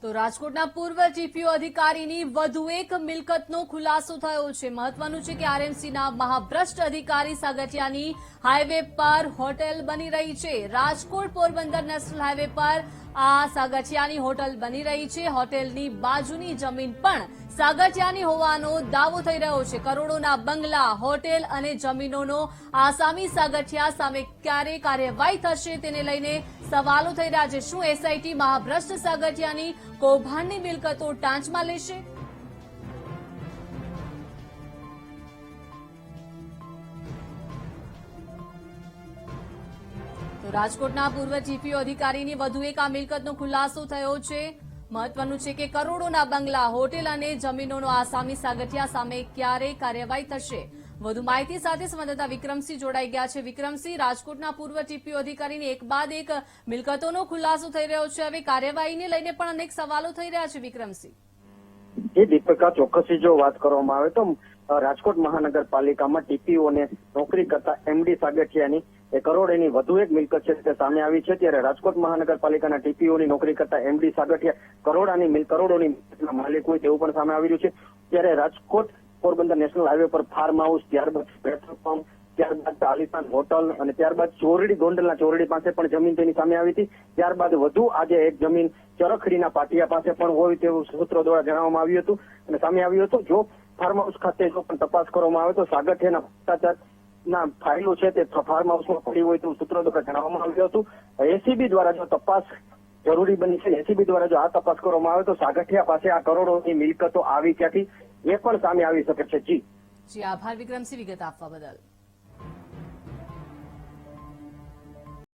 તો રાજકોટના પૂર્વ જીપીઓ અધિકારીની વધુ એક મિલકતનો ખુલાસો થયો છે। મહત્વનું છે કે આરએમસીના મહાભ્રષ્ટ અધિકારી સાગઠિયાની હાઈવે પર હોટેલ બની રહી છે। રાજકોટ પોરબંદર નેશનલ હાઈવે પર આ સાગઠિયાની હોટેલ બની રહી છે। હોટેલની બાજુની જમીન પણ સાગઠિયાની હોવાનો દાવો થઈ રહ્યો છે। કરોડોના બંગલા, હોટેલ અને જમીનોનો આસામી સાગઠિયા સામે ક્યારે કાર્યવાહી થશે તેને લઈને સવાલો થઈ રહ્યા છે। શું એસઆઈટી મહાભ્રષ્ટ સાગઠિયાની કૌભાંડની મિલકતો ટાંચમાં લેશે? તો રાજકોટના પૂર્વ જીપીઓ અધિકારીની વધુ એક આ મિલકતનો ખુલાસો થયો છે। મહત્વનું છે કે કરોડોના બંગલા, હોટેલ અને જમીનોનો આસામી સાગઠિયા સામે ક્યારે કાર્યવાહી થશે? વધુ માહિતી સાથે સંવાદદાતા વિક્રમસિંહ જોડાઈ ગયા છે। વિક્રમસિંહ, રાજકોટના પૂર્વ જીપીઓ અધિકારીની એક બાદ એક મિલકતોનો ખુલાસો થઈ રહ્યો છે। હવે કાર્યવાહીને લઈને પણ અનેક સવાલો થઈ રહ્યા છે। વિક્રમસિંહ, દીપિકા, ચોક્કસથી જો વાત કરવામાં આવે તો રાજકોટ મહાનગરપાલિકામાં ટીપીઓને નોકરી કરતા એમડી સાગઠિયાની કરોડોની વધુ એક મિલકત છે તે સામે આવી છે। ત્યારે રાજકોટ મહાનગરપાલિકાના ટીપીઓની નોકરી કરતા એમડી સાગઠિયા કરોડોની મિલકતના માલિક હોય તેવું પણ સામે આવી રહ્યું છે। ત્યારે રાજકોટ પોરબંદર નેશનલ હાઈવે પર ફાર્મ હાઉસ, ત્યારબાદ પેટ્રોલ પંપ, ત્યારબાદ આલિશાન હોટલ અને ત્યારબાદ ચોરડી, ગોંડલના ચોરડી પાસે પણ જમીન તેની સામે આવી હતી। ત્યારબાદ વધુ આજે એક જમીન ચરખડીના પાટિયા પાસે પણ હોય તેવું સૂત્રો દ્વારા જણાવવામાં આવ્યું હતું અને સામે આવ્યું હતું। જો ફાર્મ હાઉસ ખાતે જો પણ તપાસ કરવામાં આવે તો સાગઠિયાના ભ્રષ્ટાચારના ફાઇલો છે તે ફાર્મ હાઉસમાં પડી હોય તેવું સૂત્રો દ્વારા જણાવવામાં આવ્યું હતું। એસીબી દ્વારા જો તપાસ જરૂરી બની છે, એસીબી દ્વારા જો આ તપાસ કરવામાં આવે તો સાગઠિયા પાસે આ કરોડોની મિલકતો આવી ક્યાંથી એ પણ સામે આવી શકે છે। જી આભાર વિક્રમસિંહ વિગત આપવા બદલ।